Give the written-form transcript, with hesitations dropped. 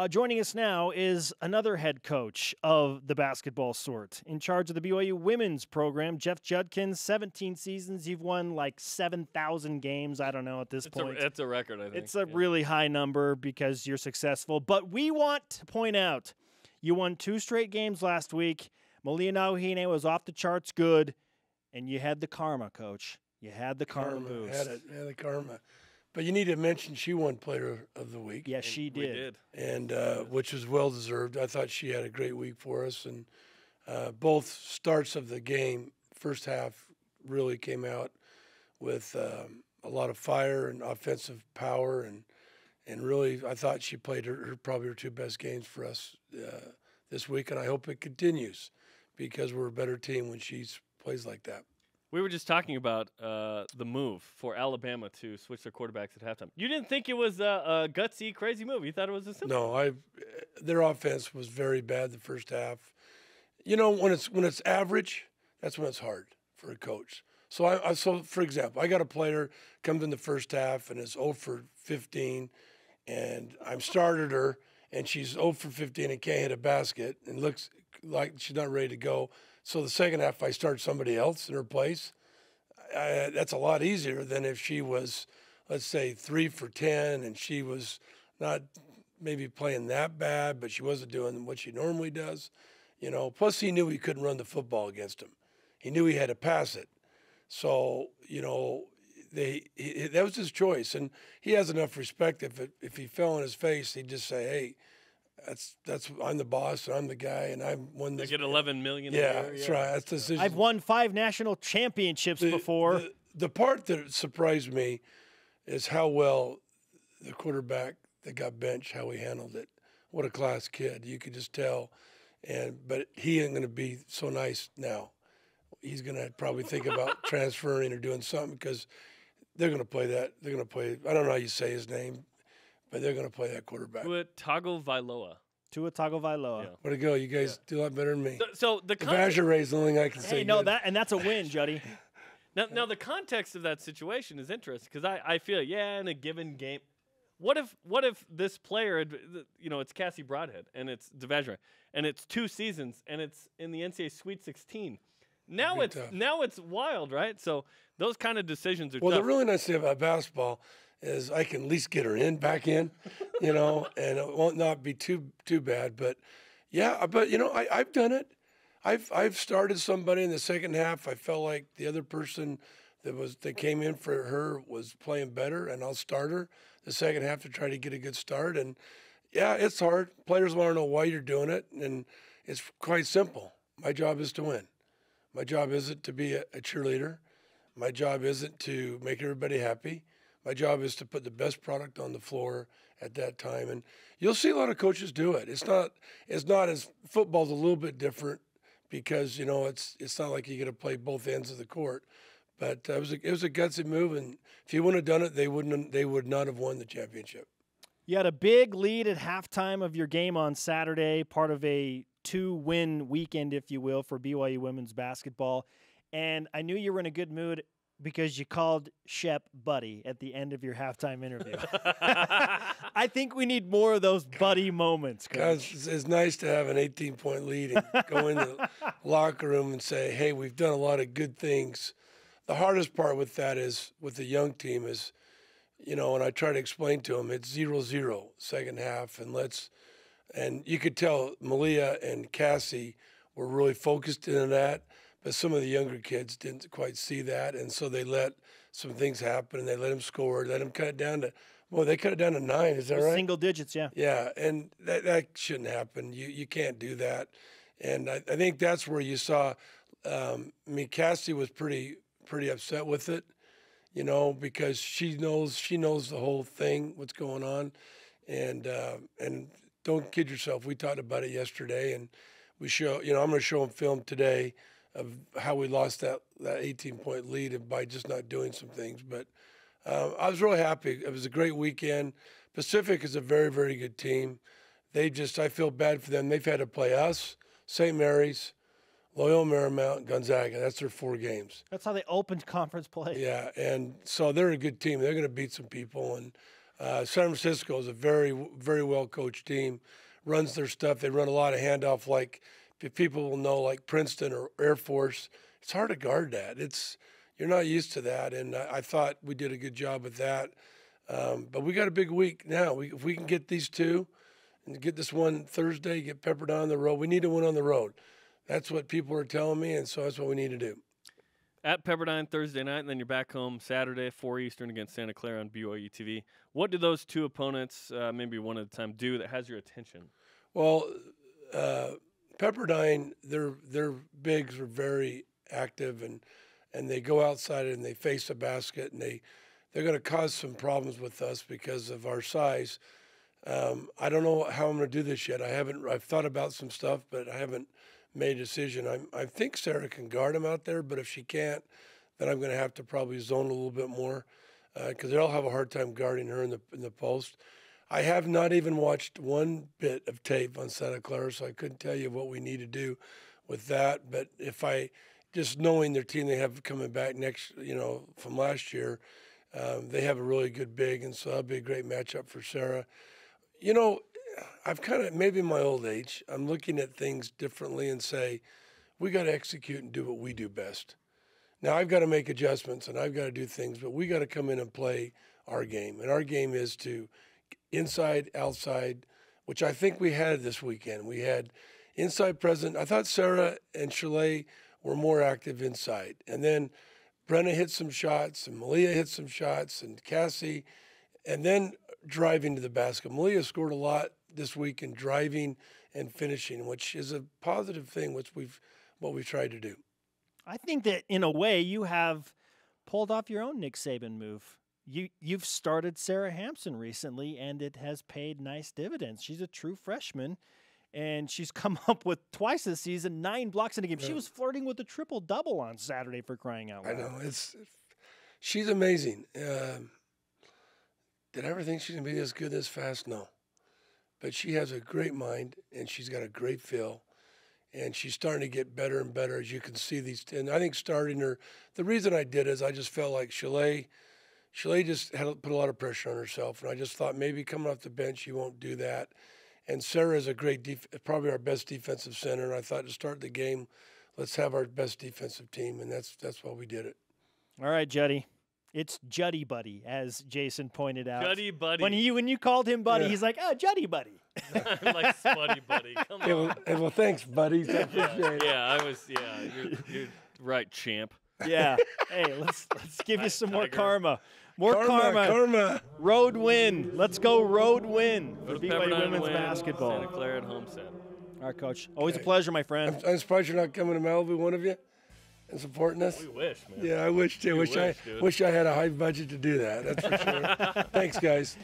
Joining us now is another head coach of the basketball sort, in charge of the BYU women's program, Jeff Judkins. 17 seasons. You've won like 7,000 games. I don't know at this point. It's a record, I think. It's a really high number because you're successful. But we want to point out you won 2 straight games last week. Malia Nauhine was off the charts good, and you had the karma, Coach. You had the karma boost. Had the karma. But you need to mention she won Player of the Week. Yes, she did. And which was well-deserved. I thought she had a great week for us. And both starts of the game, first half, really came out with a lot of fire and offensive power. And really, I thought she played probably her 2 best games for us this week. And I hope it continues because we're a better team when she plays like that. We were just talking about the move for Alabama to switch their quarterbacks at halftime. You didn't think it was a gutsy, crazy move. You thought it was a simple. No, their offense was very bad the first half. You know, when it's average, that's when it's hard for a coach. So for example, I got a player comes in the first half and is 0 for 15, and I'm started her, and she's 0 for 15 and can't hit a basket and looks like she's not ready to go. So the second half, I start somebody else in her place. That's a lot easier than if she was, let's say, 3 for 10, and she was not maybe playing that bad, but she wasn't doing what she normally does. You know, plus he knew he couldn't run the football against him. He knew he had to pass it. So, you know, that was his choice, and he has enough respect. If he fell on his face, he'd just say, "Hey, that's I'm the boss, and I'm the guy, and I won this." They get $11 million. Yeah, that's right. That's the decision. I've won 5 national championships before. The part that surprised me is how well the quarterback that got benched, how he handled it. What a class kid! You could just tell. But he ain't going to be so nice now. He's going to probably think about transferring or doing something because they're going to play that. They're going to play. I don't know how you say his name, but they're going to play that quarterback. Tua Tagovailoa. Tua Tagovailoa. Yeah. Way to go! You guys do a lot better than me. So the Vajra is the only thing I can say. Hey, no, good. that's a win, Juddy. Now the context of that situation is interesting because I feel in a given game, what if this player, it's Cassie Broadhead and it's Devajra and it's 2 seasons and it's in the NCAA Sweet 16. Now it's wild, right? So those kind of decisions are tough. The really nice thing about basketball is I can at least get her back in, and it won't not be too bad. But yeah, I've done it. I've started somebody in the second half. I felt like the other person that came in for her was playing better, and I'll start her the second half to try to get a good start. And yeah, it's hard. Players want to know why you're doing it, and it's quite simple. My job is to win. My job isn't to be a cheerleader. My job isn't to make everybody happy. My job is to put the best product on the floor at that time. And you'll see a lot of coaches do it. It's not as football's a little bit different because, it's not like you get to play both ends of the court. But it was a gutsy move, and if he wouldn't have done it, they would not have won the championship. You had a big lead at halftime of your game on Saturday, part of a 2-win weekend, if you will, for BYU women's basketball. And I knew you were in a good mood because you called Shep buddy at the end of your halftime interview. I think we need more of those buddy moments, Coach. It's nice to have an 18-point lead and go in the locker room and say, hey, we've done a lot of good things. The hardest part with that is, with the young team is, and I try to explain to them, it's 0-0 second half, and you could tell Malia and Cassie were really focused in on that, but some of the younger kids didn't quite see that, and so they let some things happen, and they let them score, let them cut it down to, they cut it down to 9, is that right? Single digits, yeah. Yeah, and that shouldn't happen. You can't do that, and I think that's where you saw, Cassie was pretty upset with it, because she knows the whole thing, what's going on, and don't kid yourself. We talked about it yesterday, and we show. I'm going to show them film today of how we lost that 18-point lead by just not doing some things. But I was really happy. It was a great weekend. Pacific is a very, very good team. I feel bad for them. They've had to play us, St. Mary's, Loyola Marymount, Gonzaga. That's their 4 games. That's how they opened conference play. Yeah, and so they're a good team. They're going to beat some people, and San Francisco is a very, very well-coached team, runs their stuff. They run a lot of handoff, like if people will know, like Princeton or Air Force. It's hard to guard that. You're not used to that, and I thought we did a good job with that. But we got a big week now. If we can get these two and get this one Thursday, get Pepperdine on the road, we need to win on the road. That's what people are telling me, and so that's what we need to do. At Pepperdine Thursday night, and then you're back home Saturday, 4 Eastern against Santa Clara on BYUtv. What do those two opponents, maybe one at a time, do that has your attention? Well, Pepperdine, their bigs are very active, and they go outside and they face a basket, and they're going to cause some problems with us because of our size. I don't know how I'm going to do this yet. I've thought about some stuff, but I haven't made a decision. I think Sarah can guard him out there, but if she can't, then I'm going to have to probably zone a little bit more because they'll have a hard time guarding her in the post. I have not even watched one bit of tape on Santa Clara, so I couldn't tell you what we need to do with that. But if just knowing their team they have coming back next, from last year, they have a really good big, and so that'll be a great matchup for Sarah. I've kind of, maybe in my old age, I'm looking at things differently and say, we got to execute and do what we do best. Now, I've got to make adjustments and I've got to do things, but we got to come in and play our game. And our game is to inside, outside, which I think we had this weekend. We had inside present. I thought Sarah and Chalet were more active inside. And then Brenna hit some shots and Malia hit some shots and Cassie, and then driving to the basket. Malia scored a lot this week in driving and finishing, which is a positive thing, what we've tried to do. I think that in a way you have pulled off your own Nick Saban move. You've started Sarah Hampson recently, and it has paid nice dividends. She's a true freshman, and she's come up with twice this season 9 blocks in a game. Yeah. She was flirting with a triple-double on Saturday, for crying out loud. I know. She's amazing. Did I ever think she's going to be this good this fast? No. But she has a great mind, and she's got a great feel. And she's starting to get better and better, as you can see these. And I think starting her, the reason I did is I just felt like Chalet just had put a lot of pressure on herself. And I just thought maybe coming off the bench, she won't do that. And Sarah is a great, probably our best defensive center. And I thought to start the game, let's have our best defensive team. And that's why we did it. All right, Juddy. It's Juddy Buddy, as Jason pointed out. Juddy Buddy. When you called him Buddy, He's like, oh, Juddy Buddy. I'm like Spuddy Buddy. Come on. Well, thanks, buddies. I appreciate it. You're right, champ. Yeah. Hey, let's give you some more karma. More karma. Road win. Let's go road win for BYU women's basketball. Santa Clara at home set. All right, Coach. Always a pleasure, my friend. I'm surprised you're not coming to Malibu, one of you, and supporting us. We wish, man. Yeah, I wish too. Wish I had a high budget to do that. That's for sure. Thanks, guys.